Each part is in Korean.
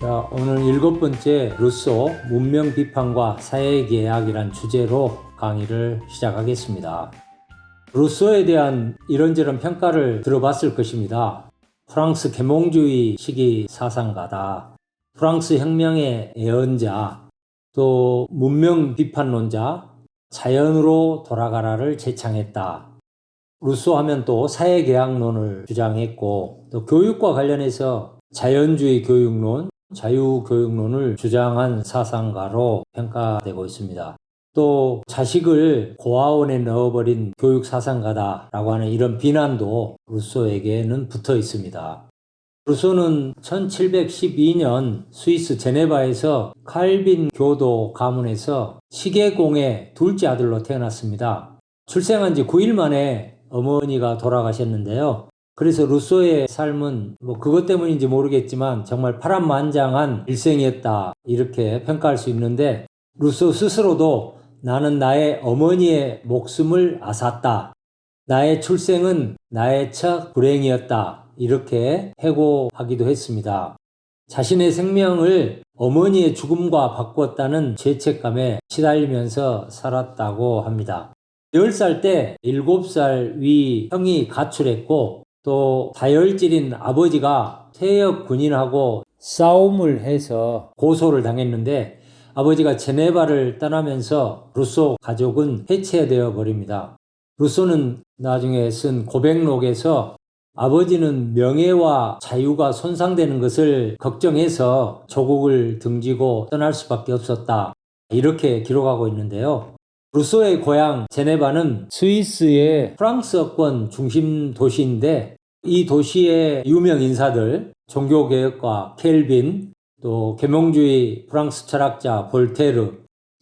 자, 오늘 7번째 루소 문명 비판과 사회 계약이란 주제로 강의를 시작하겠습니다. 루소에 대한 이런저런 평가를 들어봤을 것입니다. 프랑스 계몽주의 시기 사상가다, 프랑스 혁명의 예언자, 또 문명 비판론자, 자연으로 돌아가라를 제창했다. 루소 하면 또 사회계약론을 주장했고, 또 교육과 관련해서 자연주의 교육론, 자유교육론을 주장한 사상가로 평가되고 있습니다. 또 자식을 고아원에 넣어버린 교육사상가다라고 하는 이런 비난도 루소에게는 붙어 있습니다. 루소는 1712년 스위스 제네바에서 칼빈 교도 가문에서 시계공의 둘째 아들로 태어났습니다. 출생한 지 9일 만에 어머니가 돌아가셨는데요. 그래서 루소의 삶은 그것 때문인지 모르겠지만 정말 파란만장한 일생이었다, 이렇게 평가할 수 있는데, 루소 스스로도 나는 나의 어머니의 목숨을 앗았다, 나의 출생은 나의 첫 불행이었다, 이렇게 해고하기도 했습니다. 자신의 생명을 어머니의 죽음과 바꾸었다는 죄책감에 시달리면서 살았다고 합니다. 10살 때 7살 위 형이 가출했고, 또 다혈질인 아버지가 퇴역 군인하고 싸움을 해서 고소를 당했는데, 아버지가 제네바를 떠나면서 루소 가족은 해체되어 버립니다. 루소는 나중에 쓴 고백록에서 아버지는 명예와 자유가 손상되는 것을 걱정해서 조국을 등지고 떠날 수밖에 없었다, 이렇게 기록하고 있는데요. 루소의 고향 제네바는 스위스의 프랑스어권 중심 도시인데, 이 도시의 유명 인사들, 종교개혁가 켈빈, 또 계몽주의 프랑스 철학자 볼테르,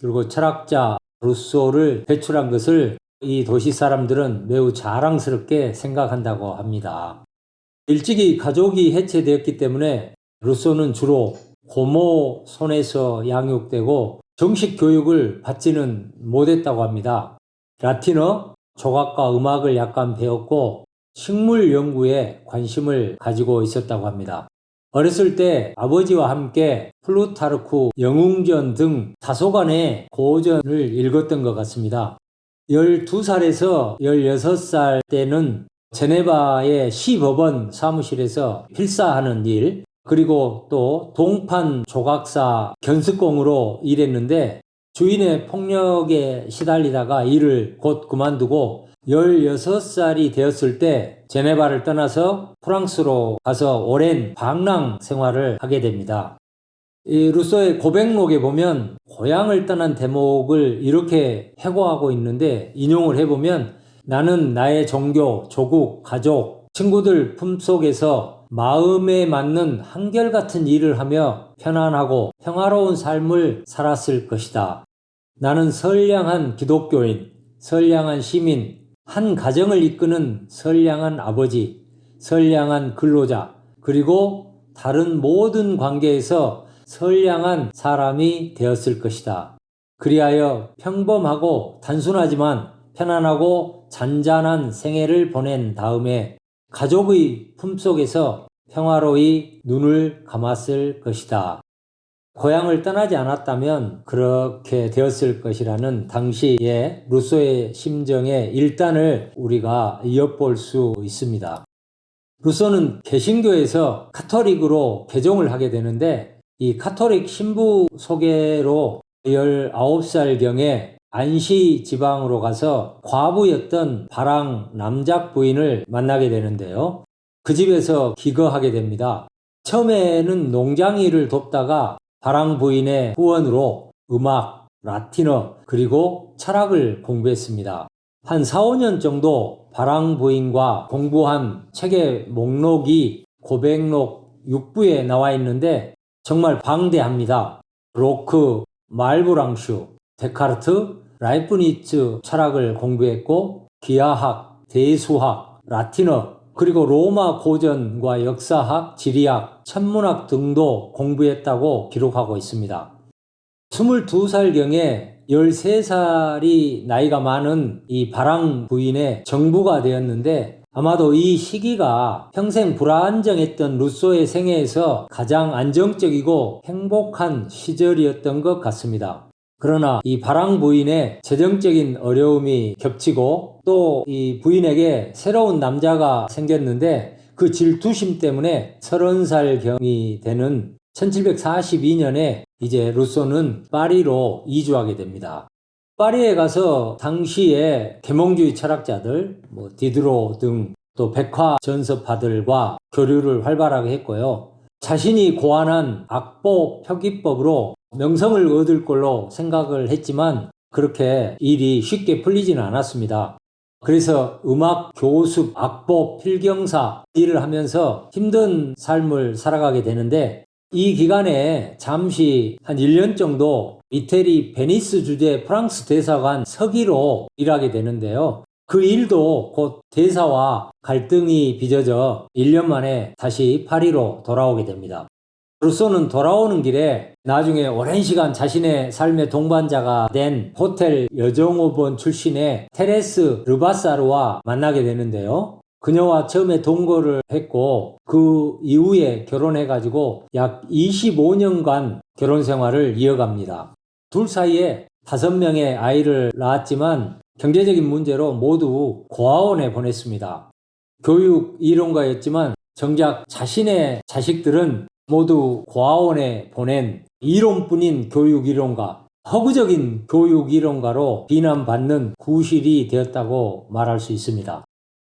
그리고 철학자 루소를 배출한 것을 이 도시 사람들은 매우 자랑스럽게 생각한다고 합니다. 일찍이 가족이 해체되었기 때문에 루소는 주로 고모 손에서 양육되고 정식 교육을 받지는 못했다고 합니다. 라틴어, 조각과 음악을 약간 배웠고 식물 연구에 관심을 가지고 있었다고 합니다. 어렸을 때 아버지와 함께 플루타르크, 영웅전 등 다소간의 고전을 읽었던 것 같습니다. 12살에서 16살 때는 제네바의 시법원 사무실에서 필사하는 일, 그리고 또 동판 조각사 견습공으로 일했는데, 주인의 폭력에 시달리다가 일을 곧 그만두고 16살이 되었을 때 제네바를 떠나서 프랑스로 가서 오랜 방랑 생활을 하게 됩니다. 이 루소의 고백록에 보면 고향을 떠난 대목을 이렇게 회고하고 있는데, 인용을 해보면 나는 나의 종교, 조국, 가족, 친구들 품속에서 마음에 맞는 한결같은 일을 하며 편안하고 평화로운 삶을 살았을 것이다. 나는 선량한 기독교인, 선량한 시민, 한 가정을 이끄는 선량한 아버지, 선량한 근로자, 그리고 다른 모든 관계에서 선량한 사람이 되었을 것이다. 그리하여 평범하고 단순하지만 편안하고 잔잔한 생애를 보낸 다음에 가족의 품속에서 평화로이 눈을 감았을 것이다. 고향을 떠나지 않았다면 그렇게 되었을 것이라는 당시의 루소의 심정의 일단을 우리가 엿볼 수 있습니다. 루소는 개신교에서 카톨릭으로 개종을 하게 되는데, 이 카톨릭 신부 소개로 19살경에 안시 지방으로 가서 과부였던 바랑 남작 부인을 만나게 되는데요. 그 집에서 기거하게 됩니다. 처음에는 농장 일을 돕다가 바랑 부인의 후원으로 음악, 라틴어, 그리고 철학을 공부했습니다. 한 4, 5년 정도 바랑 부인과 공부한 책의 목록이 고백록 6부에 나와 있는데 정말 방대합니다. 로크, 말브랑슈, 데카르트, 라이프니츠 철학을 공부했고, 기하학, 대수학, 라틴어, 그리고 로마 고전과 역사학, 지리학, 천문학 등도 공부했다고 기록하고 있습니다. 22살경에 13살이 나이가 많은 이 바랑 부인의 정부가 되었는데, 아마도 이 시기가 평생 불안정했던 루소의 생애에서 가장 안정적이고 행복한 시절이었던 것 같습니다. 그러나 이 바랑 부인의 재정적인 어려움이 겹치고 또 이 부인에게 새로운 남자가 생겼는데 그 질투심 때문에 30살경이 되는 1742년에 이제 루소는 파리로 이주하게 됩니다. 파리에 가서 당시에 계몽주의 철학자들, 디드로 등 또 백화 전서파들과 교류를 활발하게 했고요. 자신이 고안한 악보 표기법으로 명성을 얻을 걸로 생각을 했지만 그렇게 일이 쉽게 풀리지는 않았습니다. 그래서 음악, 교습, 악보, 필경사 일을 하면서 힘든 삶을 살아가게 되는데 이 기간에 잠시 한 1년 정도 이태리 베니스 주재 프랑스 대사관 서기로 일하게 되는데요. 그 일도 곧 대사와 갈등이 빚어져 1년 만에 다시 파리로 돌아오게 됩니다. 루소는 돌아오는 길에 나중에 오랜 시간 자신의 삶의 동반자가 된 호텔 여종업원 출신의 테레스 르바사르와 만나게 되는데요. 그녀와 처음에 동거를 했고 그 이후에 결혼해가지고 약 25년간 결혼 생활을 이어갑니다. 둘 사이에 5명의 아이를 낳았지만 경제적인 문제로 모두 고아원에 보냈습니다. 교육 이론가였지만 정작 자신의 자식들은 모두 고아원에 보낸 이론뿐인 교육 이론가, 허구적인 교육 이론가로 비난받는 구실이 되었다고 말할 수 있습니다.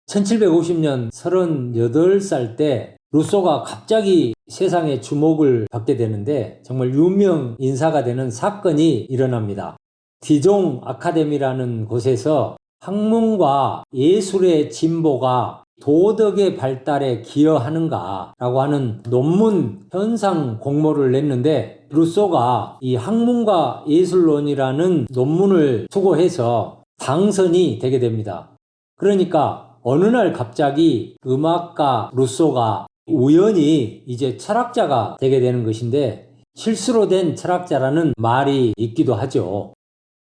1750년 38살 때 루소가 갑자기 세상의 주목을 받게 되는데 정말 유명 인사가 되는 사건이 일어납니다. 디종 아카데미라는 곳에서 학문과 예술의 진보가 도덕의 발달에 기여하는가 라고 하는 논문 현상 공모를 냈는데 루소가 이 학문과 예술론이라는 논문을 투고해서 당선이 되게 됩니다. 그러니까 어느 날 갑자기 음악가 루소가 우연히 이제 철학자가 되게 되는 것인데 실수로 된 철학자라는 말이 있기도 하죠.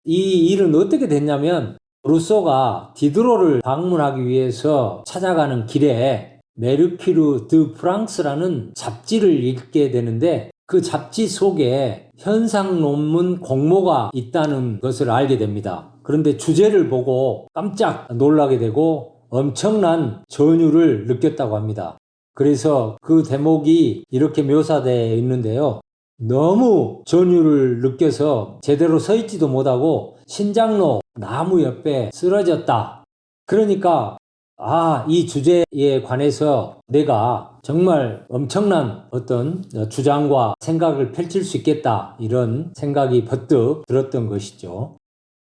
이 일은 어떻게 됐냐면 루소가 디드로를 방문하기 위해서 찾아가는 길에 메르큐르 드 프랑스라는 잡지를 읽게 되는데 그 잡지 속에 현상 논문 공모가 있다는 것을 알게 됩니다. 그런데 주제를 보고 깜짝 놀라게 되고 엄청난 전율을 느꼈다고 합니다. 그래서 그 대목이 이렇게 묘사되어 있는데요. 너무 전율을 느껴서 제대로 서 있지도 못하고 신장로 나무 옆에 쓰러졌다. 그러니까 이 주제에 관해서 내가 정말 엄청난 어떤 주장과 생각을 펼칠 수 있겠다. 이런 생각이 번뜩 들었던 것이죠.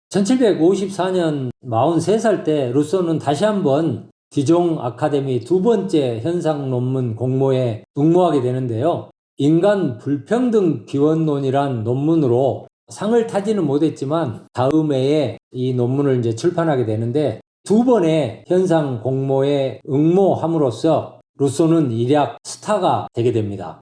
1754년 43살 때 루소는 다시 한번 디종 아카데미 두 번째 현상 논문 공모에 응모하게 되는데요. 인간 불평등 기원론이란 논문으로 상을 타지는 못했지만 다음 해에 이 논문을 이제 출판하게 되는데 두 번의 현상 공모에 응모함으로써 루소는 일약 스타가 되게 됩니다.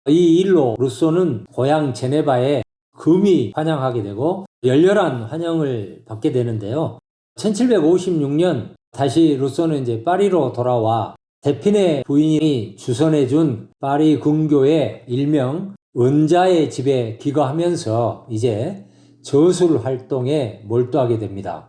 이 일로 루소는 고향 제네바에 금이 환영하게 되고 열렬한 환영을 받게 되는데요. 1756년 다시 루소는 이제 파리로 돌아와 데피네 부인이 주선해준 파리 근교의 일명 은자의 집에 귀가하면서 이제 저술 활동에 몰두하게 됩니다.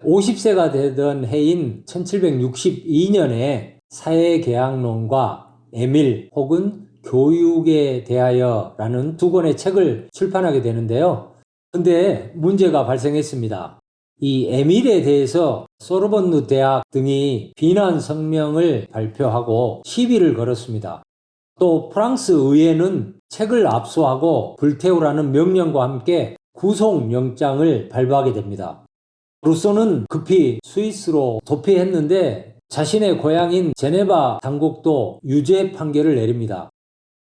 50세가 되던 해인 1762년에 사회계약론과 에밀 혹은 교육에 대하여라는 두 권의 책을 출판하게 되는데요. 근데 문제가 발생했습니다. 이 에밀에 대해서 소르본느 대학 등이 비난 성명을 발표하고 시비를 걸었습니다. 또 프랑스 의회는 책을 압수하고 불태우라는 명령과 함께 구속영장을 발부하게 됩니다. 루소는 급히 스위스로 도피했는데 자신의 고향인 제네바 당국도 유죄 판결을 내립니다.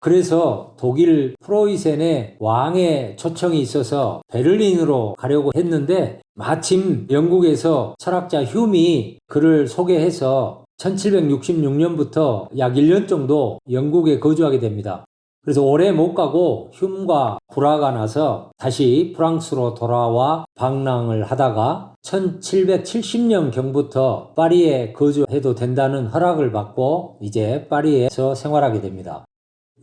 그래서 독일 프로이센의 왕의 초청이 있어서 베를린으로 가려고 했는데 마침 영국에서 철학자 휴미 그를 소개해서 1766년부터 약 1년 정도 영국에 거주하게 됩니다. 그래서 오래 못 가고 흉과 불화가 나서 다시 프랑스로 돌아와 방랑을 하다가 1770년경부터 파리에 거주해도 된다는 허락을 받고 이제 파리에서 생활하게 됩니다.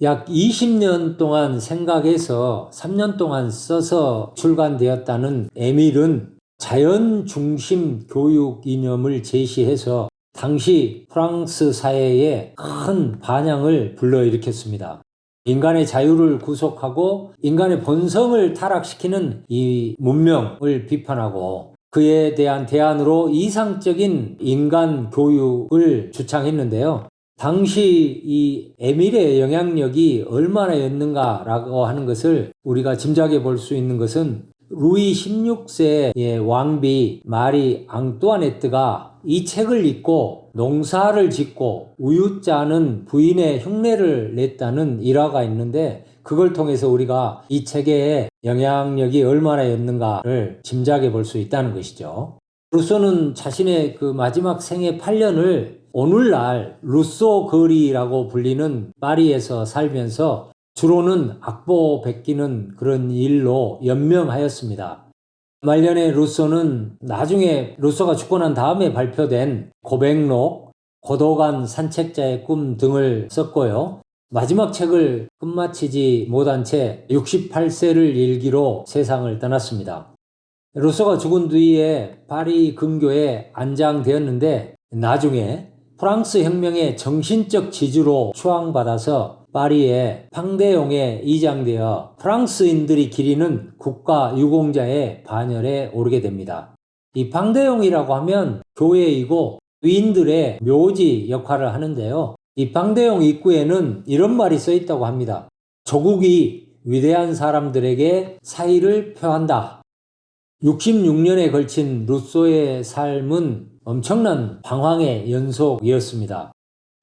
약 20년 동안 생각해서 3년 동안 써서 출간되었다는 에밀은 자연 중심 교육 이념을 제시해서 당시 프랑스 사회에 큰 반향을 불러일으켰습니다. 인간의 자유를 구속하고 인간의 본성을 타락시키는 이 문명을 비판하고 그에 대한 대안으로 이상적인 인간 교육을 주창했는데요. 당시 이 에밀의 영향력이 얼마나였는가라고 하는 것을 우리가 짐작해 볼 수 있는 것은 루이 16세의 왕비 마리 앙뚜아네트가 이 책을 읽고 농사를 짓고 우유 짜는 부인의 흉내를 냈다는 일화가 있는데 그걸 통해서 우리가 이 책의 영향력이 얼마나였는가를 짐작해 볼 수 있다는 것이죠. 루소는 자신의 그 마지막 생애 8년을 오늘날 루소 거리라고 불리는 파리에서 살면서 주로는 악보 베끼는 그런 일로 연명하였습니다. 말년에 루소는 나중에 루소가 죽고 난 다음에 발표된 고백록, 고독한 산책자의 꿈 등을 썼고요. 마지막 책을 끝마치지 못한 채 68세를 일기로 세상을 떠났습니다. 루소가 죽은 뒤에 파리 근교에 안장되었는데 나중에 프랑스 혁명의 정신적 지주로 추앙받아서 파리의 팡데용에 이장되어 프랑스인들이 기리는 국가 유공자의 반열에 오르게 됩니다. 이 팡데용이라고 하면 교회이고 위인들의 묘지 역할을 하는데요. 이 팡데용 입구에는 이런 말이 써 있다고 합니다. 조국이 위대한 사람들에게 사의를 표한다. 66년에 걸친 루소의 삶은 엄청난 방황의 연속이었습니다.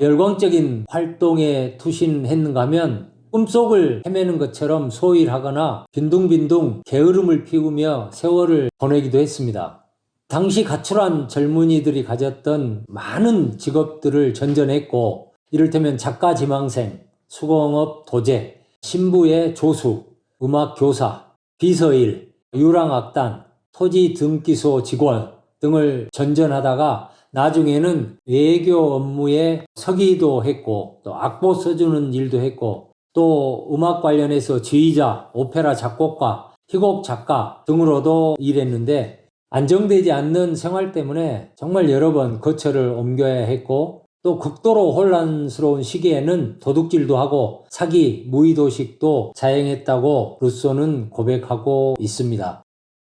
열광적인 활동에 투신했는가 하면 꿈속을 헤매는 것처럼 소일하거나 빈둥빈둥 게으름을 피우며 세월을 보내기도 했습니다. 당시 가출한 젊은이들이 가졌던 많은 직업들을 전전했고 이를테면 작가 지망생, 수공업 도제, 신부의 조수, 음악 교사, 비서일, 유랑악단, 토지 등기소 직원 등을 전전하다가 나중에는 외교 업무에 서기도 했고 또 악보 써주는 일도 했고 또 음악 관련해서 지휘자, 오페라 작곡가, 희곡 작가 등으로도 일했는데 안정되지 않는 생활 때문에 정말 여러 번 거처를 옮겨야 했고 또 극도로 혼란스러운 시기에는 도둑질도 하고 사기, 무의도식도 자행했다고 루소는 고백하고 있습니다.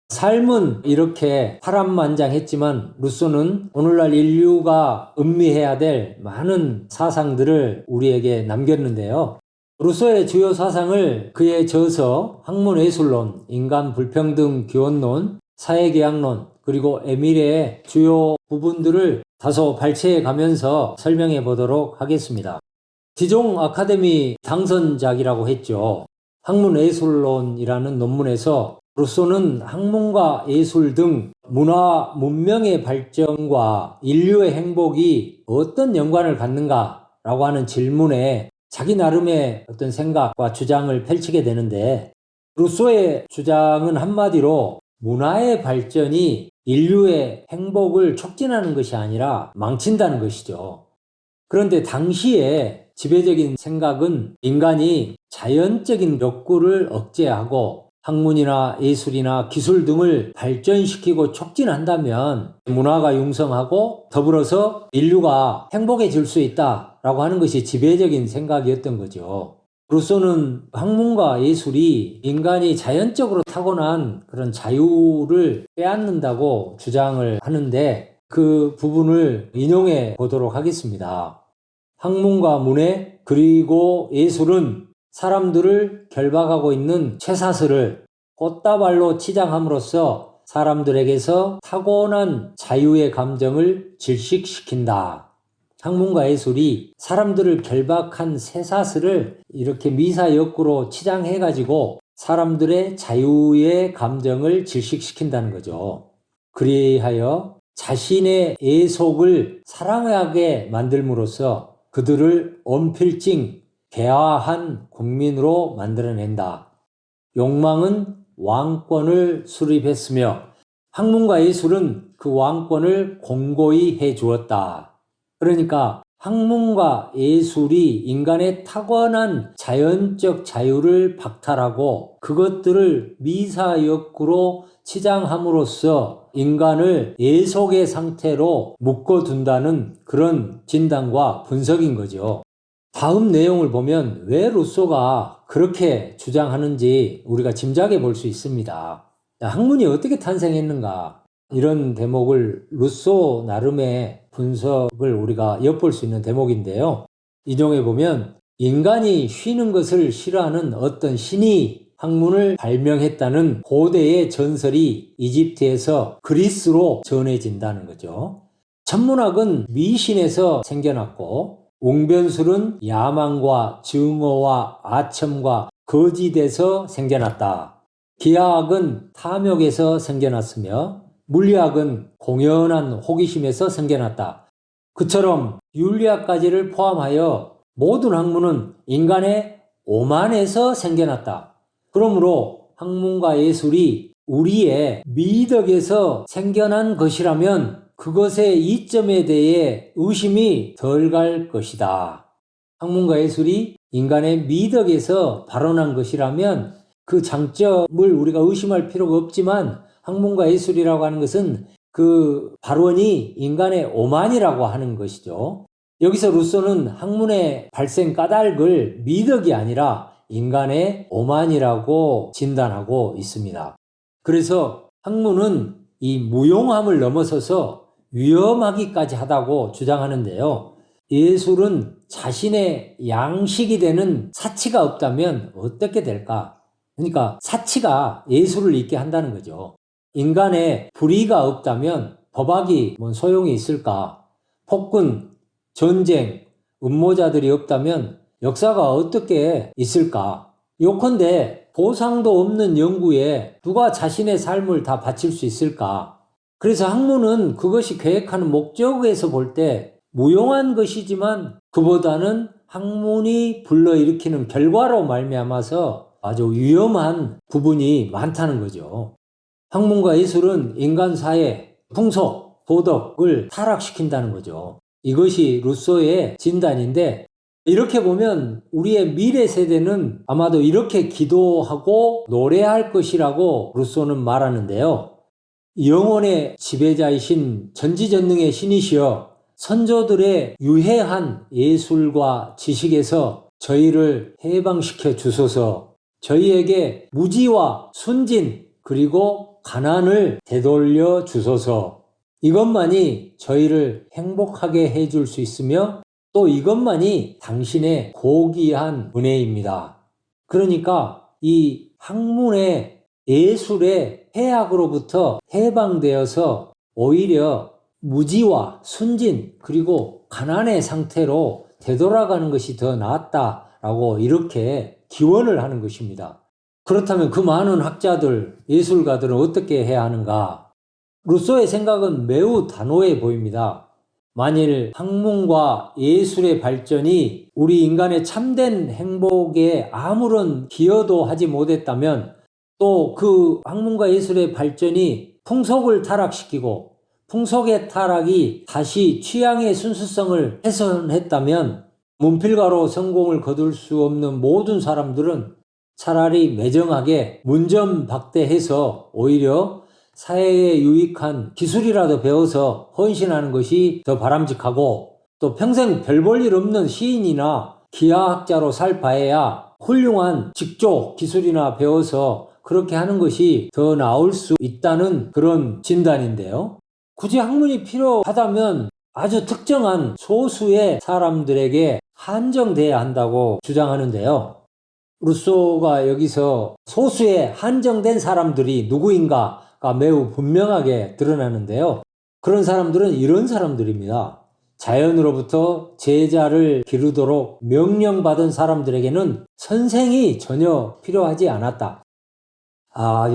삶은 이렇게 파란만장했지만 루소는 오늘날 인류가 음미해야 될 많은 사상들을 우리에게 남겼는데요. 루소의 주요 사상을 그의 저서 학문예술론, 인간불평등 기원론, 사회계약론, 그리고 에밀의 주요 부분들을 다소 발췌해 가면서 설명해 보도록 하겠습니다. 디종 아카데미 당선작이라고 했죠. 학문예술론이라는 논문에서 루소는 학문과 예술 등 문화 문명의 발전과 인류의 행복이 어떤 연관을 갖는가라고 하는 질문에 자기 나름의 어떤 생각과 주장을 펼치게 되는데 루소의 주장은 한마디로 문화의 발전이 인류의 행복을 촉진하는 것이 아니라 망친다는 것이죠. 그런데 당시에 지배적인 생각은 인간이 자연적인 욕구를 억제하고 학문이나 예술이나 기술 등을 발전시키고 촉진한다면 문화가 융성하고 더불어서 인류가 행복해질 수 있다라고 하는 것이 지배적인 생각이었던 거죠. 루소는 학문과 예술이 인간이 자연적으로 타고난 그런 자유를 빼앗는다고 주장을 하는데 그 부분을 인용해 보도록 하겠습니다. 학문과 문해 그리고 예술은 사람들을 결박하고 있는 쇠사슬을 꽃다발로 치장함으로써 사람들에게서 타고난 자유의 감정을 질식시킨다. 학문과 예술이 사람들을 결박한 쇠사슬을 이렇게 미사역구로 치장해가지고 사람들의 자유의 감정을 질식시킨다는 거죠. 그리하여 자신의 애속을 사랑하게 만들므로써 그들을 언필징 개화한 국민으로 만들어낸다. 욕망은 왕권을 수립했으며 학문과 예술은 그 왕권을 공고히 해 주었다. 그러니까 학문과 예술이 인간의 타고난 자연적 자유를 박탈하고 그것들을 미사역구로 치장함으로써 인간을 예속의 상태로 묶어둔다는 그런 진단과 분석인 거죠. 다음 내용을 보면 왜 루소가 그렇게 주장하는지 우리가 짐작해 볼 수 있습니다. 학문이 어떻게 탄생했는가? 이런 대목을 루소 나름의 분석을 우리가 엿볼 수 있는 대목인데요. 인용해 보면 인간이 쉬는 것을 싫어하는 어떤 신이 학문을 발명했다는 고대의 전설이 이집트에서 그리스로 전해진다는 거죠. 천문학은 미신에서 생겨났고 웅변술은 야망과 증오와 아첨과 거짓에서 생겨났다. 기하학은 탐욕에서 생겨났으며 물리학은 공연한 호기심에서 생겨났다. 그처럼 윤리학까지를 포함하여 모든 학문은 인간의 오만에서 생겨났다. 그러므로 학문과 예술이 우리의 미덕에서 생겨난 것이라면 그것의 이점에 대해 의심이 덜 갈 것이다. 학문과 예술이 인간의 미덕에서 발원한 것이라면 그 장점을 우리가 의심할 필요가 없지만 학문과 예술이라고 하는 것은 그 발원이 인간의 오만이라고 하는 것이죠. 여기서 루소는 학문의 발생 까닭을 미덕이 아니라 인간의 오만이라고 진단하고 있습니다. 그래서 학문은 이 무용함을 넘어서서 위험하기까지 하다고 주장하는데요. 예술은 자신의 양식이 되는 사치가 없다면 어떻게 될까? 그러니까 사치가 예술을 있게 한다는 거죠. 인간의 불의가 없다면 법학이 뭔 소용이 있을까? 폭군, 전쟁, 음모자들이 없다면 역사가 어떻게 있을까? 요컨대 보상도 없는 연구에 누가 자신의 삶을 다 바칠 수 있을까? 그래서 학문은 그것이 계획하는 목적에서 볼 때 무용한 것이지만 그보다는 학문이 불러일으키는 결과로 말미암아서 아주 위험한 부분이 많다는 거죠. 학문과 예술은 인간 사회, 풍속, 도덕을 타락시킨다는 거죠. 이것이 루소의 진단인데 이렇게 보면 우리의 미래 세대는 아마도 이렇게 기도하고 노래할 것이라고 루소는 말하는데요. 영혼의 지배자이신 전지전능의 신이시여 선조들의 유해한 예술과 지식에서 저희를 해방시켜 주소서. 저희에게 무지와 순진 그리고 가난을 되돌려 주소서. 이것만이 저희를 행복하게 해줄 수 있으며 또 이것만이 당신의 고귀한 은혜입니다. 그러니까 이 학문의 예술의 해악으로부터 해방되어서 오히려 무지와 순진 그리고 가난의 상태로 되돌아가는 것이 더 낫다라고 이렇게 기원을 하는 것입니다. 그렇다면 그 많은 학자들, 예술가들은 어떻게 해야 하는가? 루소의 생각은 매우 단호해 보입니다. 만일 학문과 예술의 발전이 우리 인간의 참된 행복에 아무런 기여도 하지 못했다면 또 그 학문과 예술의 발전이 풍속을 타락시키고 풍속의 타락이 다시 취향의 순수성을 훼손했다면 문필가로 성공을 거둘 수 없는 모든 사람들은 차라리 매정하게 문전박대해서 오히려 사회에 유익한 기술이라도 배워서 헌신하는 것이 더 바람직하고 또 평생 별 볼 일 없는 시인이나 기하학자로 살 바에야 훌륭한 직조 기술이나 배워서 그렇게 하는 것이 더 나을 수 있다는 그런 진단인데요. 굳이 학문이 필요하다면 아주 특정한 소수의 사람들에게 한정돼야 한다고 주장하는데요. 루소가 여기서 소수의 한정된 사람들이 누구인가가 매우 분명하게 드러나는데요. 그런 사람들은 이런 사람들입니다. 자연으로부터 제자를 기르도록 명령받은 사람들에게는 선생이 전혀 필요하지 않았다.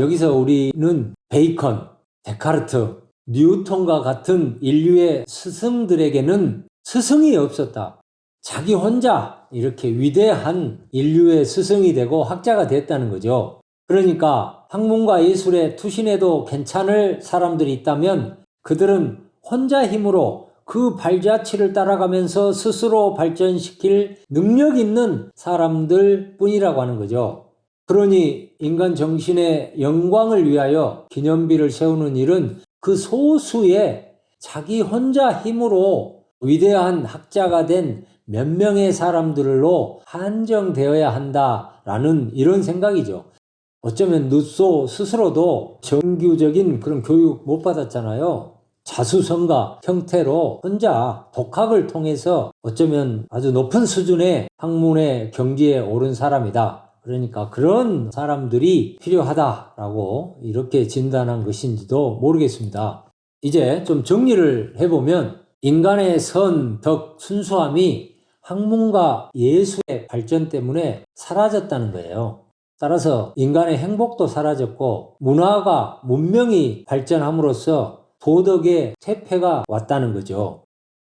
여기서 우리는 베이컨, 데카르트, 뉴턴과 같은 인류의 스승들에게는 스승이 없었다. 자기 혼자 이렇게 위대한 인류의 스승이 되고 학자가 됐다는 거죠. 그러니까 학문과 예술에 투신해도 괜찮을 사람들이 있다면 그들은 혼자 힘으로 그 발자취를 따라가면서 스스로 발전시킬 능력 있는 사람들 뿐이라고 하는 거죠. 그러니 인간 정신의 영광을 위하여 기념비를 세우는 일은 그 소수의 자기 혼자 힘으로 위대한 학자가 된 몇 명의 사람들로 한정되어야 한다라는 이런 생각이죠. 어쩌면 루소 스스로도 정규적인 그런 교육 못 받았잖아요. 자수성가 형태로 혼자 독학을 통해서 어쩌면 아주 높은 수준의 학문의 경지에 오른 사람이다. 그러니까 그런 사람들이 필요하다라고 이렇게 진단한 것인지도 모르겠습니다. 이제 좀 정리를 해보면 인간의 선, 덕, 순수함이 학문과 예술의 발전 때문에 사라졌다는 거예요. 따라서 인간의 행복도 사라졌고 문화가 문명이 발전함으로써 도덕의 퇴폐가 왔다는 거죠.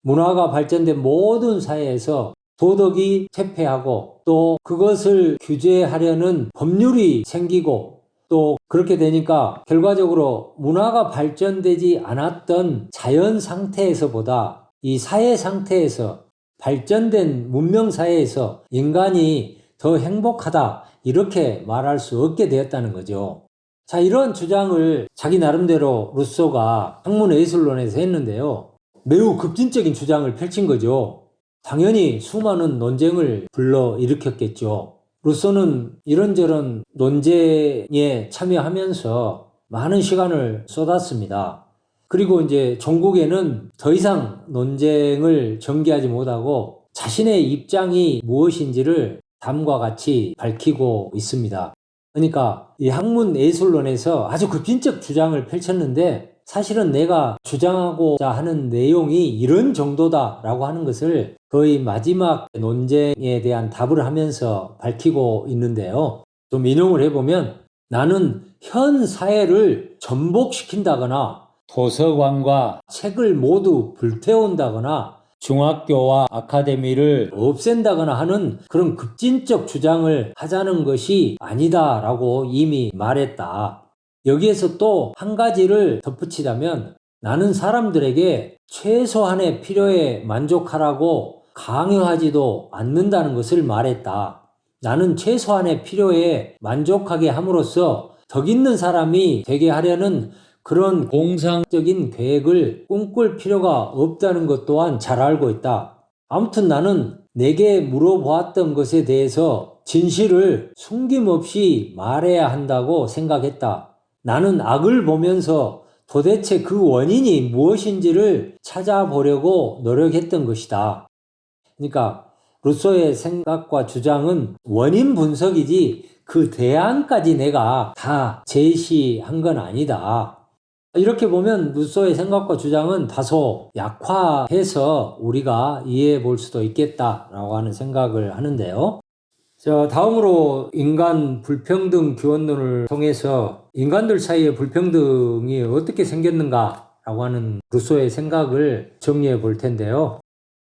문화가 발전된 모든 사회에서 도덕이 퇴폐하고 또 그것을 규제하려는 법률이 생기고 또 그렇게 되니까 결과적으로 문화가 발전되지 않았던 자연 상태에서보다 이 사회 상태에서 발전된 문명 사회에서 인간이 더 행복하다 이렇게 말할 수 없게 되었다는 거죠. 자, 이런 주장을 자기 나름대로 루소가 학문예술론에서 했는데요. 매우 급진적인 주장을 펼친 거죠. 당연히 수많은 논쟁을 불러일으켰겠죠. 루소는 이런저런 논쟁에 참여하면서 많은 시간을 쏟았습니다. 그리고 이제 종국에는 더 이상 논쟁을 전개하지 못하고 자신의 입장이 무엇인지를 다음과 같이 밝히고 있습니다. 그러니까 이 학문예술론에서 아주 급진적 주장을 펼쳤는데 사실은 내가 주장하고자 하는 내용이 이런 정도다라고 하는 것을 거의 마지막 논쟁에 대한 답을 하면서 밝히고 있는데요. 좀 인용을 해보면 나는 현 사회를 전복시킨다거나 도서관과 책을 모두 불태운다거나 중학교와 아카데미를 없앤다거나 하는 그런 급진적 주장을 하자는 것이 아니다라고 이미 말했다. 여기에서 또 한 가지를 덧붙이자면 나는 사람들에게 최소한의 필요에 만족하라고 강요하지도 않는다는 것을 말했다. 나는 최소한의 필요에 만족하게 함으로써 덕 있는 사람이 되게 하려는 그런 공상적인 계획을 꿈꿀 필요가 없다는 것 또한 잘 알고 있다. 아무튼 나는 내게 물어보았던 것에 대해서 진실을 숨김없이 말해야 한다고 생각했다. 나는 악을 보면서 도대체 그 원인이 무엇인지를 찾아보려고 노력했던 것이다. 그러니까 루소의 생각과 주장은 원인 분석이지 그 대안까지 내가 다 제시한 건 아니다. 이렇게 보면 루소의 생각과 주장은 다소 약화해서 우리가 이해해 볼 수도 있겠다라고 하는 생각을 하는데요. 자, 다음으로 인간 불평등 기원론을 통해서 인간들 사이의 불평등이 어떻게 생겼는가라고 하는 루소의 생각을 정리해 볼 텐데요.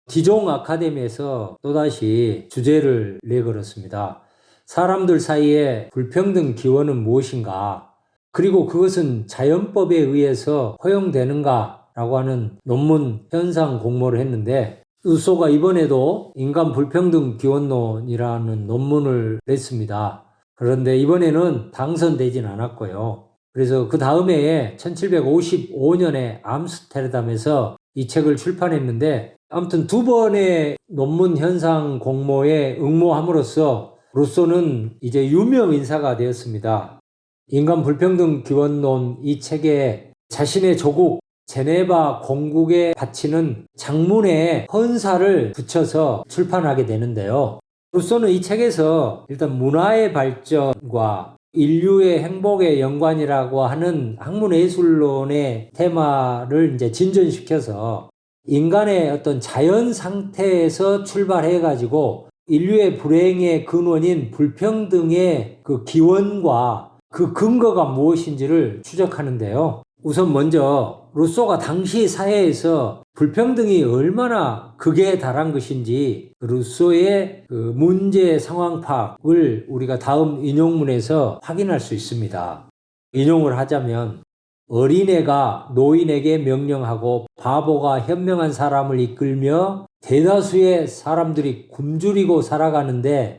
디종 아카데미에서 또다시 주제를 내걸었습니다. 사람들 사이의 불평등 기원은 무엇인가? 그리고 그것은 자연법에 의해서 허용되는가라고 하는 논문 현상 공모를 했는데 루소가 이번에도 인간 불평등 기원론이라는 논문을 냈습니다. 그런데 이번에는 당선되진 않았고요. 그래서 그 다음 해에 1755년에 암스테르담에서 이 책을 출판했는데 아무튼 두 번의 논문 현상 공모에 응모함으로써 루소는 이제 유명 인사가 되었습니다. 인간 불평등 기원론 이 책에 자신의 조국 제네바 공국에 바치는 장문의 헌사를 붙여서 출판하게 되는데요. 루소는 이 책에서 일단 문화의 발전과 인류의 행복의 연관이라고 하는 학문예술론의 테마를 이제 진전시켜서 인간의 어떤 자연 상태에서 출발해가지고 인류의 불행의 근원인 불평등의 그 기원과 그 근거가 무엇인지를 추적하는데요. 우선 먼저 루소가 당시 사회에서 불평등이 얼마나 극에 달한 것인지 루소의 그 문제 상황 파악을 우리가 다음 인용문에서 확인할 수 있습니다. 인용을 하자면 어린애가 노인에게 명령하고 바보가 현명한 사람을 이끌며 대다수의 사람들이 굶주리고 살아가는데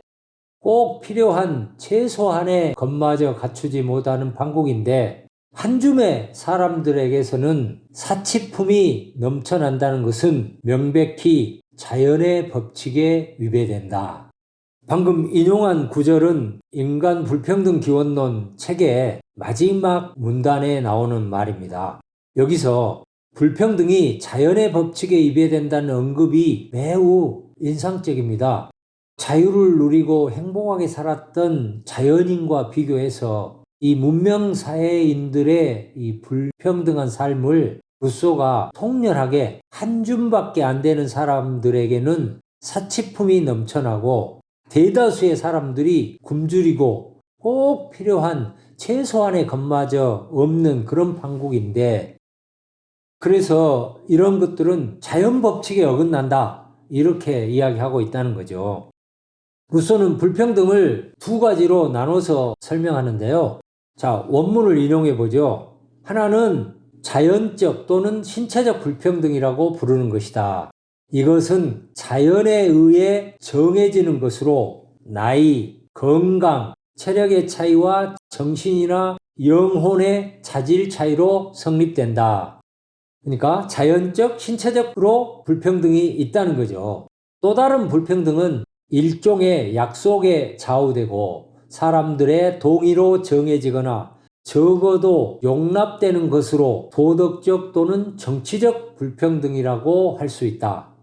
꼭 필요한 최소한의 것마저 갖추지 못하는 판국인데 한 줌의 사람들에게서는 사치품이 넘쳐난다는 것은 명백히 자연의 법칙에 위배된다. 방금 인용한 구절은 인간 불평등 기원론 책의 마지막 문단에 나오는 말입니다. 여기서 불평등이 자연의 법칙에 위배된다는 언급이 매우 인상적입니다. 자유를 누리고 행복하게 살았던 자연인과 비교해서 이 문명사회인들의 이 불평등한 삶을 루소가 통렬하게 한 줌밖에 안 되는 사람들에게는 사치품이 넘쳐나고 대다수의 사람들이 굶주리고 꼭 필요한 최소한의 것마저 없는 그런 판국인데 그래서 이런 것들은 자연 법칙에 어긋난다 이렇게 이야기하고 있다는 거죠. 루소는 불평등을 두 가지로 나눠서 설명하는데요. 자, 원문을 인용해 보죠. 하나는 자연적 또는 신체적 불평등이라고 부르는 것이다. 이것은 자연에 의해 정해지는 것으로 나이, 건강, 체력의 차이와 정신이나 영혼의 자질 차이로 성립된다. 그러니까 자연적, 신체적으로 불평등이 있다는 거죠. 또 다른 불평등은 일종의 약속에 좌우되고 사람들의 동의로 정해지거나 적어도 용납되는 것으로 도덕적 또는 정치적 불평등이라고 할 수 있다.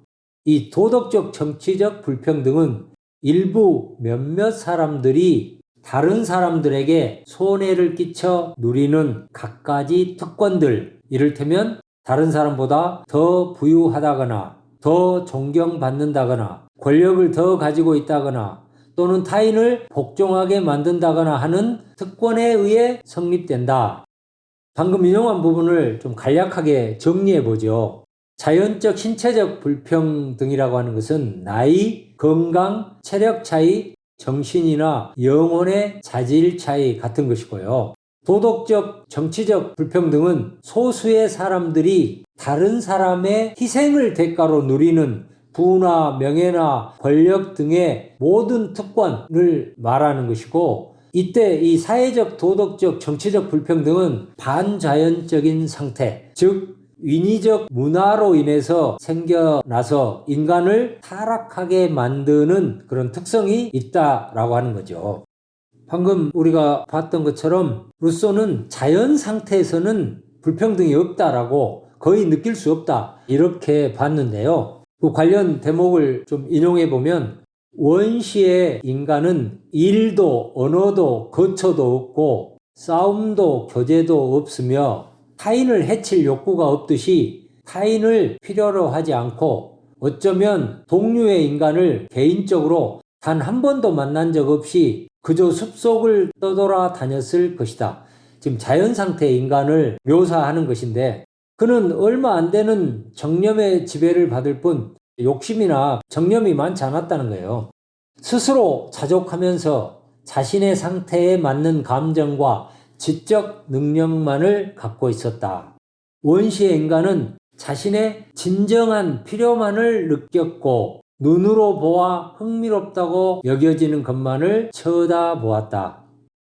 이 도덕적 정치적 불평등은 일부 몇몇 사람들이 다른 사람들에게 손해를 끼쳐 누리는 갖가지 특권들, 이를테면 다른 사람보다 더 부유하다거나 더 존경받는다거나 권력을 더 가지고 있다거나 또는 타인을 복종하게 만든다거나 하는 특권에 의해 성립된다. 방금 인용한 부분을 좀 간략하게 정리해 보죠. 자연적 신체적 불평등이라고 하는 것은 나이, 건강, 체력 차이, 정신이나 영혼의 자질 차이 같은 것이고요. 도덕적, 정치적 불평등은 소수의 사람들이 다른 사람의 희생을 대가로 누리는 부나 명예나 권력 등의 모든 특권을 말하는 것이고 이때 이 사회적, 도덕적, 정치적 불평등은 반자연적인 상태, 즉 인위적 문화로 인해서 생겨나서 인간을 타락하게 만드는 그런 특성이 있다라고 하는 거죠. 방금 우리가 봤던 것처럼 루소는 자연 상태에서는 불평등이 없다라고 거의 느낄 수 없다 이렇게 봤는데요. 그 관련 대목을 좀 인용해 보면 원시의 인간은 일도 언어도 거처도 없고 싸움도 교제도 없으며 타인을 해칠 욕구가 없듯이 타인을 필요로 하지 않고 어쩌면 동류의 인간을 개인적으로 단 한 번도 만난 적 없이 그저 숲속을 떠돌아 다녔을 것이다. 지금 자연 상태의 인간을 묘사하는 것인데 그는 얼마 안 되는 정념의 지배를 받을 뿐 욕심이나 정념이 많지 않았다는 거예요. 스스로 자족하면서 자신의 상태에 맞는 감정과 지적 능력만을 갖고 있었다. 원시의 인간은 자신의 진정한 필요만을 느꼈고 눈으로 보아 흥미롭다고 여겨지는 것만을 쳐다보았다.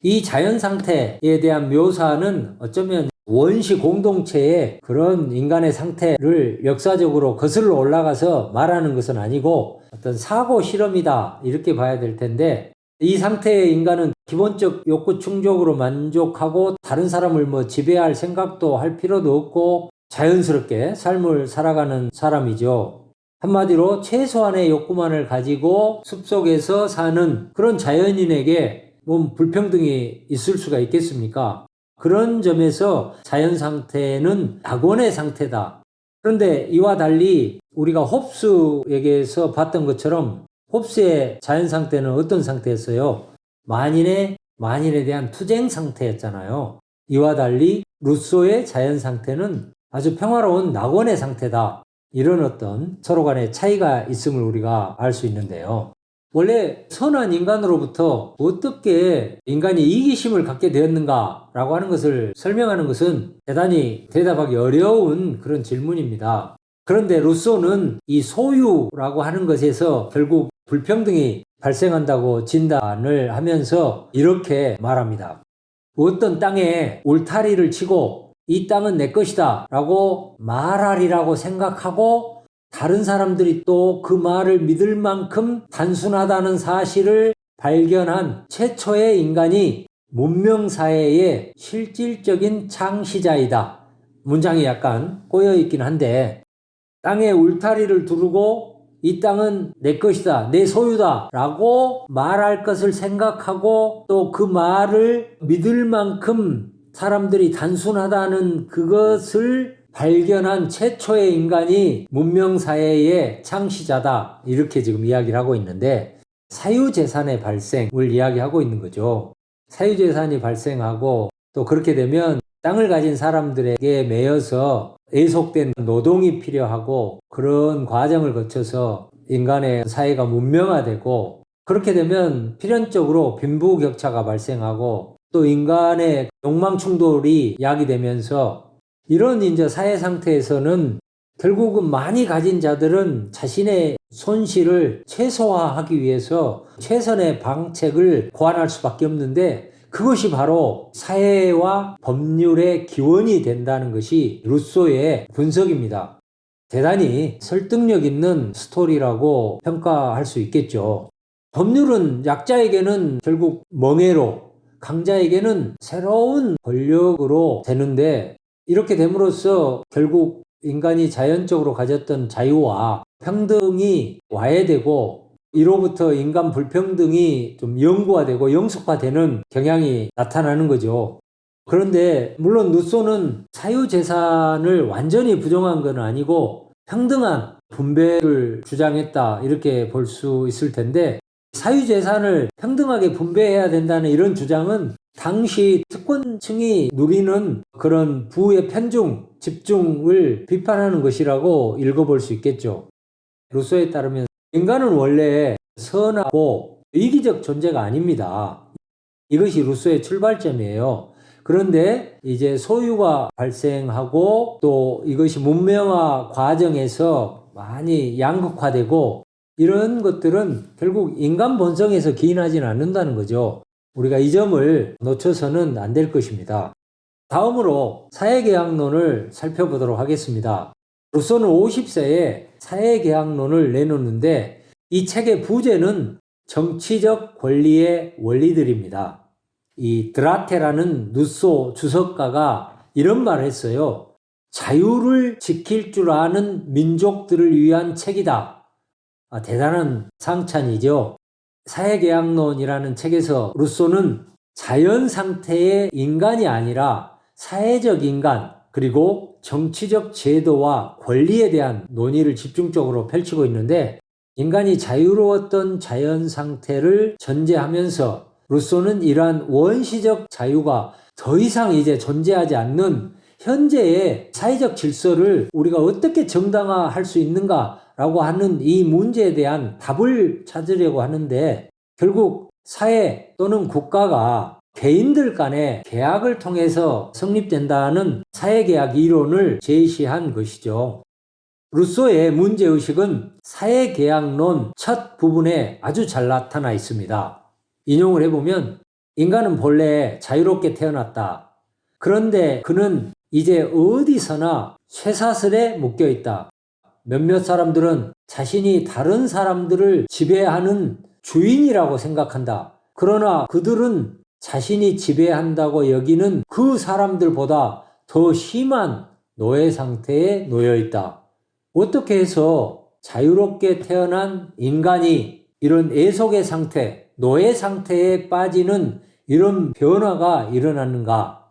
이 자연 상태에 대한 묘사는 어쩌면 원시 공동체의 그런 인간의 상태를 역사적으로 거슬러 올라가서 말하는 것은 아니고 어떤 사고 실험이다 이렇게 봐야 될 텐데 이 상태의 인간은 기본적 욕구 충족으로 만족하고 다른 사람을 지배할 생각도 할 필요도 없고 자연스럽게 삶을 살아가는 사람이죠. 한마디로 최소한의 욕구만을 가지고 숲속에서 사는 그런 자연인에게 불평등이 있을 수가 있겠습니까? 그런 점에서 자연 상태는 낙원의 상태다. 그런데 이와 달리 우리가 홉스에게서 봤던 것처럼 홉스의 자연 상태는 어떤 상태였어요? 만인에 대한 투쟁 상태였잖아요. 이와 달리 루소의 자연 상태는 아주 평화로운 낙원의 상태다. 이런 어떤 서로 간의 차이가 있음을 우리가 알 수 있는데요. 원래 선한 인간으로부터 어떻게 인간이 이기심을 갖게 되었는가라고 하는 것을 설명하는 것은 대단히 대답하기 어려운 그런 질문입니다. 그런데 루소는 이 소유라고 하는 것에서 결국 불평등이 발생한다고 진단을 하면서 이렇게 말합니다. 어떤 땅에 울타리를 치고 이 땅은 내 것이다 라고 말하리라고 생각하고 다른 사람들이 또 그 말을 믿을 만큼 단순하다는 사실을 발견한 최초의 인간이 문명사회의 실질적인 창시자이다. 문장이 약간 꼬여있긴 한데 땅에 울타리를 두르고 이 땅은 내 것이다, 내 소유다 라고 말할 것을 생각하고 또 그 말을 믿을 만큼 사람들이 단순하다는 그것을 발견한 최초의 인간이 문명사회의 창시자다. 이렇게 지금 이야기를 하고 있는데 사유재산의 발생을 이야기하고 있는 거죠. 사유재산이 발생하고 또 그렇게 되면 땅을 가진 사람들에게 매여서 애속된 노동이 필요하고 그런 과정을 거쳐서 인간의 사회가 문명화되고 그렇게 되면 필연적으로 빈부격차가 발생하고 또 인간의 욕망 충돌이 야기되면서 이런 이제 사회 상태에서는 결국은 많이 가진 자들은 자신의 손실을 최소화하기 위해서 최선의 방책을 고안할 수밖에 없는데 그것이 바로 사회와 법률의 기원이 된다는 것이 루소의 분석입니다. 대단히 설득력 있는 스토리라고 평가할 수 있겠죠. 법률은 약자에게는 결국 멍해로 강자에게는 새로운 권력으로 되는데 이렇게 됨으로써 결국 인간이 자연적으로 가졌던 자유와 평등이 와해되고 이로부터 인간 불평등이 좀 영구화되고 영속화되는 경향이 나타나는 거죠. 그런데 물론 루소는 사유재산을 완전히 부정한 건 아니고 평등한 분배를 주장했다 이렇게 볼 수 있을 텐데 사유재산을 평등하게 분배해야 된다는 이런 주장은 당시 특권층이 누리는 그런 부의 편중, 집중을 비판하는 것이라고 읽어볼 수 있겠죠. 루소에 따르면 인간은 원래 선하고 이기적 존재가 아닙니다. 이것이 루소의 출발점이에요. 그런데 이제 소유가 발생하고 또 이것이 문명화 과정에서 많이 양극화되고 이런 것들은 결국 인간 본성에서 기인하지는 않는다는 거죠. 우리가 이 점을 놓쳐서는 안 될 것입니다. 다음으로 사회계약론을 살펴보도록 하겠습니다. 루소는 50세에 사회계약론을 내놓는데 이 책의 부제는 정치적 권리의 원리들입니다. 이 드라테라는 루소 주석가가 이런 말을 했어요. 자유를 지킬 줄 아는 민족들을 위한 책이다. 대단한 상찬이죠. 사회계약론이라는 책에서 루소는 자연 상태의 인간이 아니라 사회적 인간 그리고 정치적 제도와 권리에 대한 논의를 집중적으로 펼치고 있는데 인간이 자유로웠던 자연 상태를 전제하면서 루소는 이러한 원시적 자유가 더 이상 이제 존재하지 않는 현재의 사회적 질서를 우리가 어떻게 정당화할 수 있는가라고 하는 이 문제에 대한 답을 찾으려고 하는데 결국 사회 또는 국가가 개인들 간의 계약을 통해서 성립된다는 사회계약 이론을 제시한 것이죠. 루소의 문제의식은 사회계약론 첫 부분에 아주 잘 나타나 있습니다. 인용을 해보면 인간은 본래 자유롭게 태어났다. 그런데 그는 이제 어디서나 쇠사슬에 묶여 있다. 몇몇 사람들은 자신이 다른 사람들을 지배하는 주인이라고 생각한다. 그러나 그들은 자신이 지배한다고 여기는 그 사람들보다 더 심한 노예 상태에 놓여 있다. 어떻게 해서 자유롭게 태어난 인간이 이런 애속의 상태, 노예 상태에 빠지는 이런 변화가 일어났는가?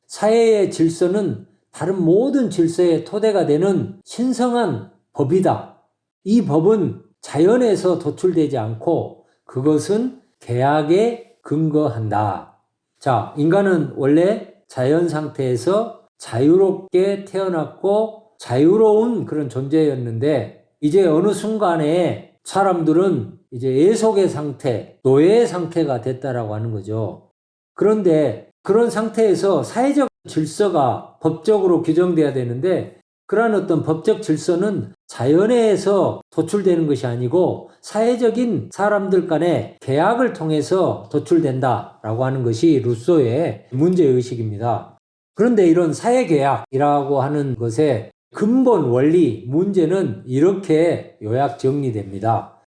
사회의 질서는 다른 모든 질서의 토대가 되는 신성한 법이다. 이 법은 자연에서 도출되지 않고 그것은 계약에 근거한다. 자, 인간은 원래 자연 상태에서 자유롭게 태어났고 자유로운 그런 존재였는데 이제 어느 순간에 사람들은 이제 예속의 상태, 노예의 상태가 됐다라고 하는 거죠. 그런데 그런 상태에서 사회적 질서가 법적으로 규정돼야 되는데 그러한 어떤 법적 질서는 자연에서 도출되는 것이 아니고 사회적인 사람들 간의 계약을 통해서 도출된다라고 하는 것이 루소의 문제의식입니다. 그런데 이런 사회계약이라고 하는 것의 근본 원리, 문제는 이렇게 요약 정리됩니다.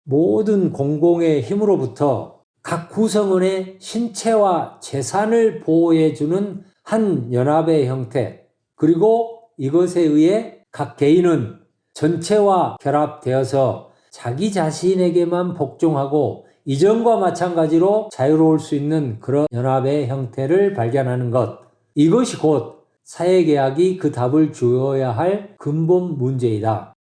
모든 공공의 힘으로부터 각 구성원의 신체와 재산을 보호해주는 한 연합의 형태, 그리고 이것에 의해 각 개인은 전체와 결합되어서 자기 자신에게만 복종하고 이전과 마찬가지로 자유로울 수 있는 그런 연합의 형태를 발견하는 것. 이것이 곧 사회계약이 그 답을 주어야 할 근본 문제이다.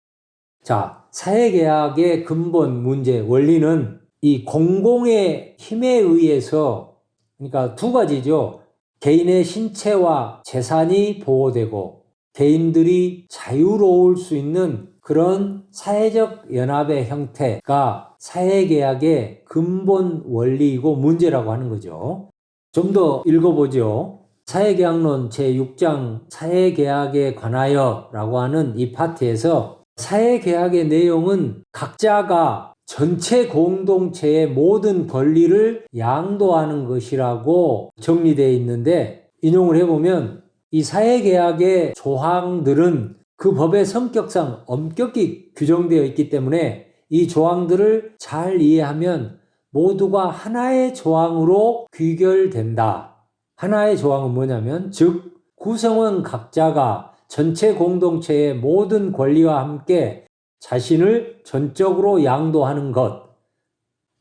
자, 사회계약의 근본 문제, 원리는 이 공공의 힘에 의해서, 그러니까 두 가지죠. 개인의 신체와 재산이 보호되고 개인들이 자유로울 수 있는 그런 사회적 연합의 형태가 사회계약의 근본 원리이고 문제라고 하는 거죠. 좀 더 읽어보죠. 사회계약론 제6장 사회계약에 관하여 라고 하는 이 파트에서 사회계약의 내용은 각자가 전체 공동체의 모든 권리를 양도하는 것이라고 정리되어 있는데 인용을 해보면 이 사회계약의 조항들은 그 법의 성격상 엄격히 규정되어 있기 때문에 이 조항들을 잘 이해하면 모두가 하나의 조항으로 귀결된다. 하나의 조항은 뭐냐면 즉 구성원 각자가 전체 공동체의 모든 권리와 함께 자신을 전적으로 양도하는 것.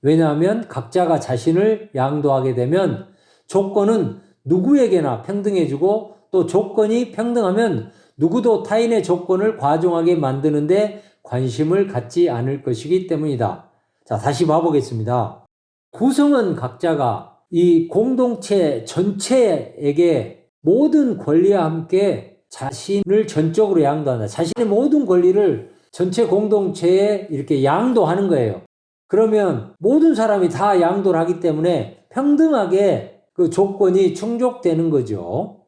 왜냐하면 각자가 자신을 양도하게 되면 조건은 누구에게나 평등해지고 또 조건이 평등하면 누구도 타인의 조건을 과중하게 만드는데 관심을 갖지 않을 것이기 때문이다. 자, 다시 봐보겠습니다. 구성원 각자가 이 공동체 전체에게 모든 권리와 함께 자신을 전적으로 양도한다. 자신의 모든 권리를 전체 공동체에 이렇게 양도하는 거예요. 그러면 모든 사람이 다 양도를 하기 때문에 평등하게 그 조건이 충족되는 거죠.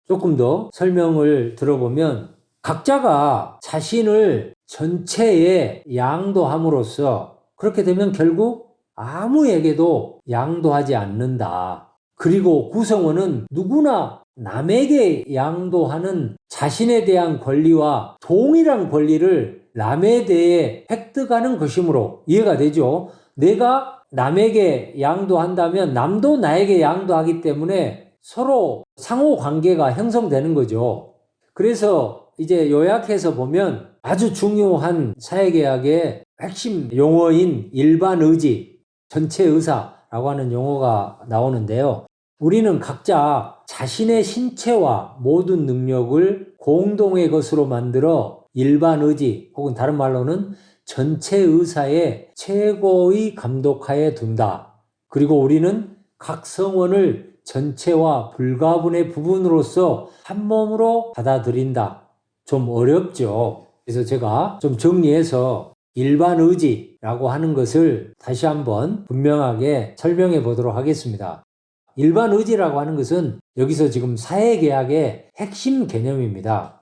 조금 더 설명을 들어보면 각자가 자신을 전체에 양도함으로써 그렇게 되면 결국 아무에게도 양도하지 않는다. 그리고 구성원은 누구나 남에게 양도하는 자신에 대한 권리와 동일한 권리를 남에 대해 획득하는 것이므로 이해가 되죠. 내가 남에게 양도한다면 남도 나에게 양도하기 때문에 서로 상호 관계가 형성되는 거죠. 그래서 이제 요약해서 보면 아주 중요한 사회계약의 핵심 용어인 일반 의지, 전체 의사라고 하는 용어가 나오는데요. 우리는 각자 자신의 신체와 모든 능력을 공동의 것으로 만들어 일반 의지 혹은 다른 말로는 전체 의사의 최고의 감독하에 둔다. 그리고 우리는 각 성원을 전체와 불가분의 부분으로서 한 몸으로 받아들인다. 좀 어렵죠. 그래서 제가 좀 정리해서 일반 의지라고 하는 것을 다시 한번 분명하게 설명해 보도록 하겠습니다. 일반 의지라고 하는 것은 여기서 지금 사회계약의 핵심 개념입니다.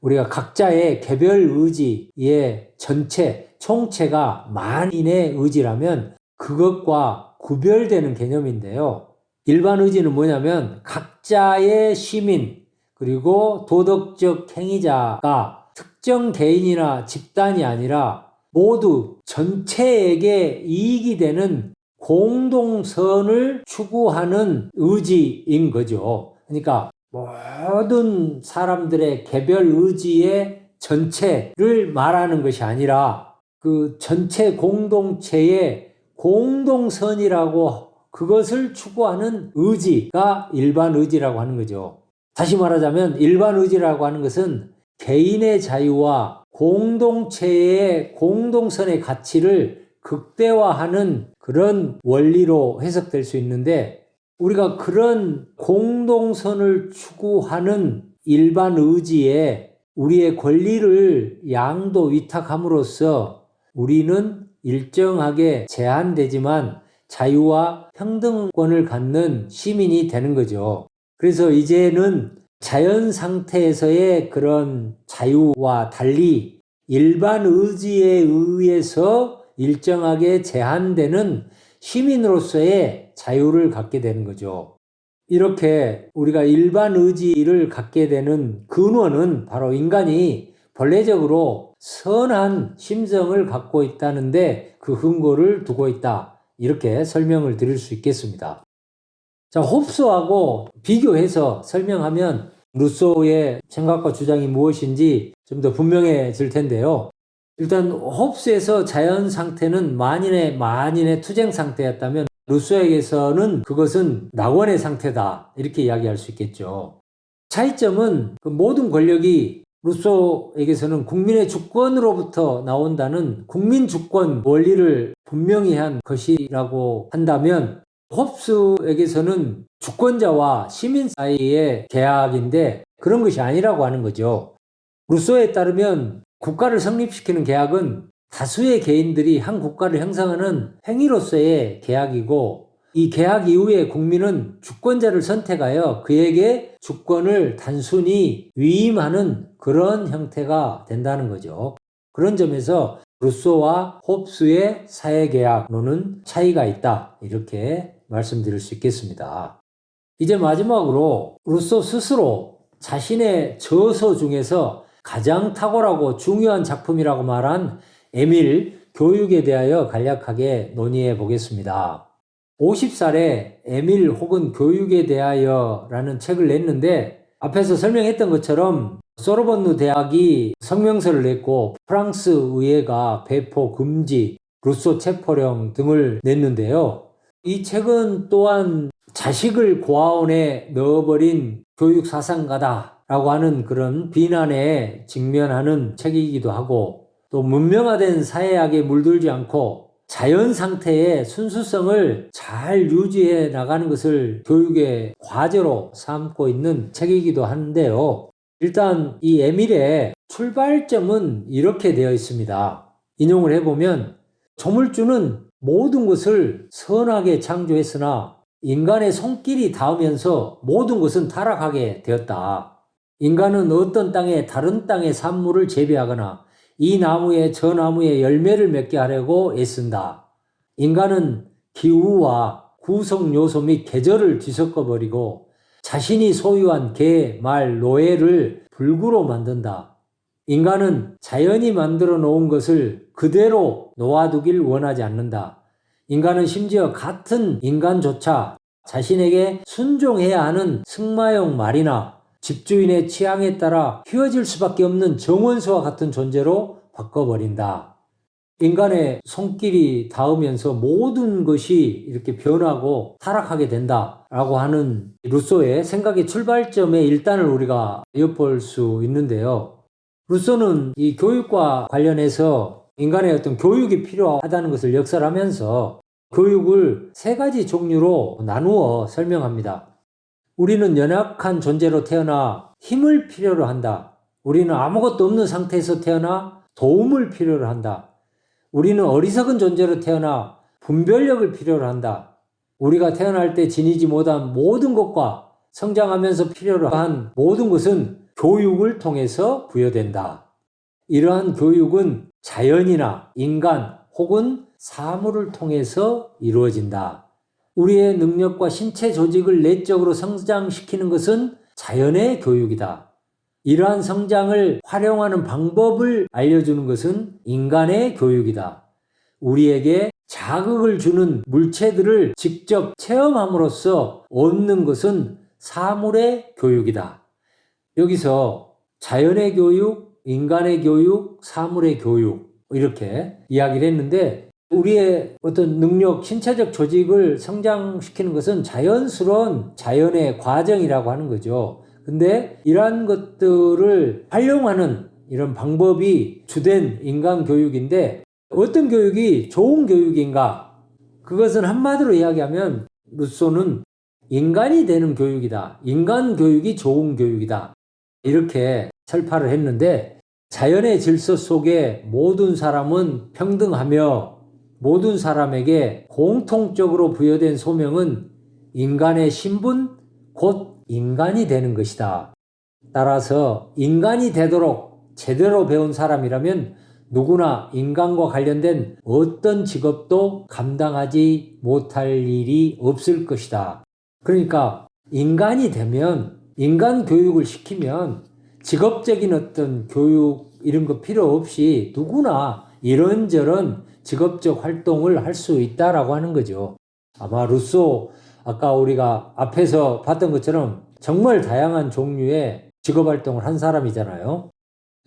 우리가 각자의 개별 의지의 전체, 총체가 만인의 의지라면 그것과 구별되는 개념인데요. 일반 의지는 뭐냐면 각자의 시민 그리고 도덕적 행위자가 특정 개인이나 집단이 아니라 모두 전체에게 이익이 되는 공동선을 추구하는 의지인 거죠. 그러니까 모든 사람들의 개별 의지의 전체를 말하는 것이 아니라 그 전체 공동체의 공동선이라고 그것을 추구하는 의지가 일반 의지라고 하는 거죠. 다시 말하자면 일반 의지라고 하는 것은 개인의 자유와 공동체의 공동선의 가치를 극대화하는 그런 원리로 해석될 수 있는데 우리가 그런 공동선을 추구하는 일반 의지에 우리의 권리를 양도 위탁함으로써 우리는 일정하게 제한되지만 자유와 평등권을 갖는 시민이 되는 거죠. 그래서 이제는 자연 상태에서의 그런 자유와 달리 일반 의지에 의해서 일정하게 제한되는 시민으로서의 자유를 갖게 되는 거죠. 이렇게 우리가 일반 의지를 갖게 되는 근원은 바로 인간이 본래적으로 선한 심성을 갖고 있다는데 그 근거를 두고 있다. 이렇게 설명을 드릴 수 있겠습니다. 자, 홉스하고 비교해서 설명하면 루소의 생각과 주장이 무엇인지 좀 더 분명해질 텐데요. 일단 홉스에서 자연 상태는 만인의 투쟁 상태였다면 루소에게서는 그것은 낙원의 상태다. 이렇게 이야기할 수 있겠죠. 차이점은 그 모든 권력이 루소에게서는 국민의 주권으로부터 나온다는 국민 주권 원리를 분명히 한 것이라고 한다면 홉스에게서는 주권자와 시민 사이의 계약인데 그런 것이 아니라고 하는 거죠. 루소에 따르면 국가를 성립시키는 계약은 다수의 개인들이 한 국가를 형성하는 행위로서의 계약이고 이 계약 이후에 국민은 주권자를 선택하여 그에게 주권을 단순히 위임하는 그런 형태가 된다는 거죠. 그런 점에서 루소와 홉스의 사회계약론은 차이가 있다. 이렇게 말씀드릴 수 있겠습니다. 이제 마지막으로 루소 스스로 자신의 저서 중에서 가장 탁월하고 중요한 작품이라고 말한 에밀 교육에 대하여 간략하게 논의해 보겠습니다. 50살에 에밀 혹은 교육에 대하여 라는 책을 냈는데 앞에서 설명했던 것처럼 소르본느 대학이 성명서를 냈고 프랑스 의회가 배포 금지, 루소 체포령 등을 냈는데요. 이 책은 또한 자식을 고아원에 넣어버린 교육 사상가다라고 하는 그런 비난에 직면하는 책이기도 하고 또 문명화된 사회학에 물들지 않고 자연 상태의 순수성을 잘 유지해 나가는 것을 교육의 과제로 삼고 있는 책이기도 한데요. 일단 이 에밀의 출발점은 이렇게 되어 있습니다. 인용을 해보면 조물주는 모든 것을 선하게 창조했으나 인간의 손길이 닿으면서 모든 것은 타락하게 되었다. 인간은 어떤 땅에 다른 땅의 산물을 재배하거나 이 나무에 저 나무에 열매를 맺게 하려고 애쓴다. 인간은 기후와 구성 요소 및 계절을 뒤섞어버리고 자신이 소유한 개, 말, 노예를 불구로 만든다. 인간은 자연이 만들어 놓은 것을 그대로 놓아두길 원하지 않는다. 인간은 심지어 같은 인간조차 자신에게 순종해야 하는 승마용 말이나 집주인의 취향에 따라 휘어질 수밖에 없는 정원수와 같은 존재로 바꿔버린다. 인간의 손길이 닿으면서 모든 것이 이렇게 변하고 타락하게 된다라고 하는 루소의 생각의 출발점의 일단을 우리가 엿볼 수 있는데요. 루소는 이 교육과 관련해서 인간의 어떤 교육이 필요하다는 것을 역설하면서 교육을 세 가지 종류로 나누어 설명합니다. 우리는 연약한 존재로 태어나 힘을 필요로 한다. 우리는 아무것도 없는 상태에서 태어나 도움을 필요로 한다. 우리는 어리석은 존재로 태어나 분별력을 필요로 한다. 우리가 태어날 때 지니지 못한 모든 것과 성장하면서 필요로 한 모든 것은 교육을 통해서 부여된다. 이러한 교육은 자연이나 인간 혹은 사물을 통해서 이루어진다. 우리의 능력과 신체 조직을 내적으로 성장시키는 것은 자연의 교육이다. 이러한 성장을 활용하는 방법을 알려주는 것은 인간의 교육이다. 우리에게 자극을 주는 물체들을 직접 체험함으로써 얻는 것은 사물의 교육이다. 여기서 자연의 교육, 인간의 교육, 사물의 교육 이렇게 이야기를 했는데 우리의 어떤 능력, 신체적 조직을 성장시키는 것은 자연스러운 자연의 과정이라고 하는 거죠. 근데 이러한 것들을 활용하는 이런 방법이 주된 인간 교육인데 어떤 교육이 좋은 교육인가? 그것은 한마디로 이야기하면 루소는 인간이 되는 교육이다. 인간 교육이 좋은 교육이다. 이렇게 설파를 했는데, 자연의 질서 속에 모든 사람은 평등하며 모든 사람에게 공통적으로 부여된 소명은 인간의 신분, 곧 인간이 되는 것이다. 따라서 인간이 되도록 제대로 배운 사람이라면 누구나 인간과 관련된 어떤 직업도 감당하지 못할 일이 없을 것이다. 그러니까 인간이 되면, 인간 교육을 시키면 직업적인 어떤 교육 이런 거 필요 없이 누구나 이런저런 직업적 활동을 할 수 있다라고 하는 거죠. 아마 루소, 아까 우리가 앞에서 봤던 것처럼 정말 다양한 종류의 직업 활동을 한 사람이잖아요.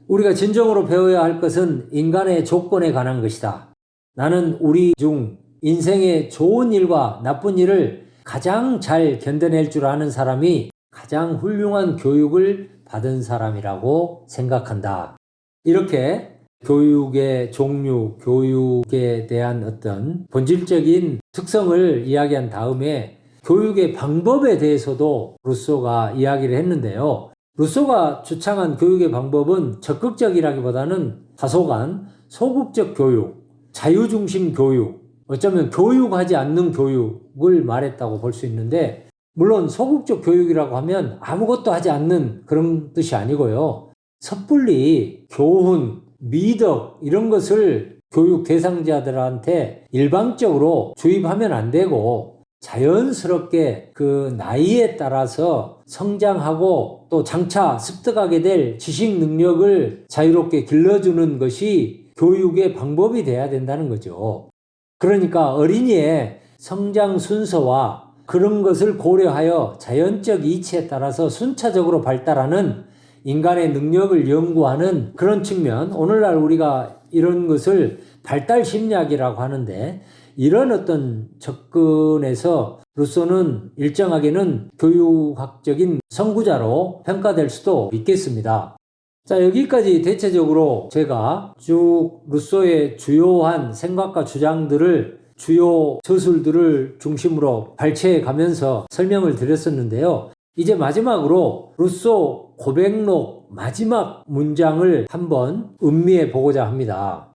우리가 진정으로 배워야 할 것은 인간의 조건에 관한 것이다. 나는 우리 중 인생의 좋은 일과 나쁜 일을 가장 잘 견뎌낼 줄 아는 사람이 가장 훌륭한 교육을 받은 사람이라고 생각한다. 이렇게 교육의 종류, 교육에 대한 어떤 본질적인 특성을 이야기한 다음에 교육의 방법에 대해서도 루소가 이야기를 했는데요. 루소가 주창한 교육의 방법은 적극적이라기보다는 다소간 소극적 교육, 자유중심 교육, 어쩌면 교육하지 않는 교육을 말했다고 볼 수 있는데, 물론 소극적 교육이라고 하면 아무것도 하지 않는 그런 뜻이 아니고요. 섣불리 교훈, 미덕 이런 것을 교육 대상자들한테 일방적으로 주입하면 안 되고, 자연스럽게 그 나이에 따라서 성장하고 또 장차 습득하게 될 지식 능력을 자유롭게 길러주는 것이 교육의 방법이 돼야 된다는 거죠. 그러니까 어린이의 성장 순서와 그런 것을 고려하여 자연적 이치에 따라서 순차적으로 발달하는 인간의 능력을 연구하는 그런 측면, 오늘날 우리가 이런 것을 발달 심리학이라고 하는데, 이런 어떤 접근에서 루소는 일정하게는 교육학적인 선구자로 평가될 수도 있겠습니다. 자, 여기까지 대체적으로 제가 쭉 루소의 주요한 생각과 주장들을, 주요 저술들을 중심으로 발췌해 가면서 설명을 드렸었는데요. 이제 마지막으로 루소 고백록 마지막 문장을 한번 음미해 보고자 합니다.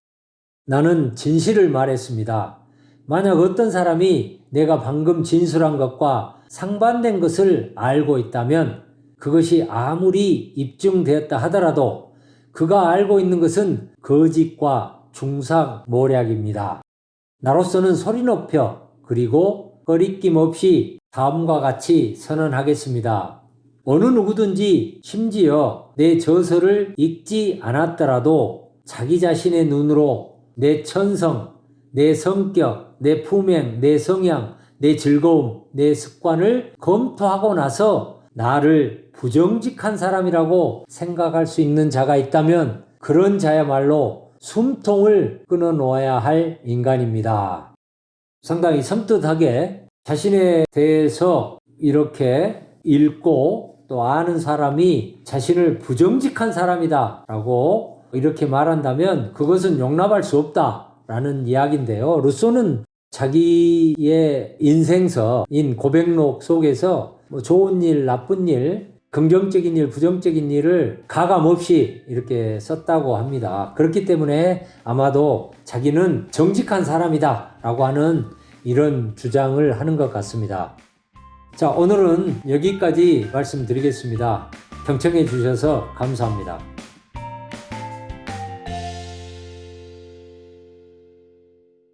나는 진실을 말했습니다. 만약 어떤 사람이 내가 방금 진술한 것과 상반된 것을 알고 있다면 그것이 아무리 입증되었다 하더라도 그가 알고 있는 것은 거짓과 중상모략입니다. 나로서는 소리 높여 그리고 꺼리낌 없이 다음과 같이 선언하겠습니다. 어느 누구든지 심지어 내 저서를 읽지 않았더라도 자기 자신의 눈으로 내 천성, 내 성격, 내 품행, 내 성향, 내 즐거움, 내 습관을 검토하고 나서 나를 부정직한 사람이라고 생각할 수 있는 자가 있다면 그런 자야말로 숨통을 끊어놓아야 할 인간입니다. 상당히 섬뜩하게 자신에 대해서 이렇게 읽고 또 아는 사람이 자신을 부정직한 사람이다 라고 이렇게 말한다면 그것은 용납할 수 없다 라는 이야기인데요. 루소는 자기의 인생서인 고백록 속에서 좋은 일, 나쁜 일, 긍정적인 일, 부정적인 일을 가감없이 이렇게 썼다고 합니다. 그렇기 때문에 아마도 자기는 정직한 사람이다 라고 하는 이런 주장을 하는 것 같습니다. 자, 오늘은 여기까지 말씀드리겠습니다. 경청해 주셔서 감사합니다.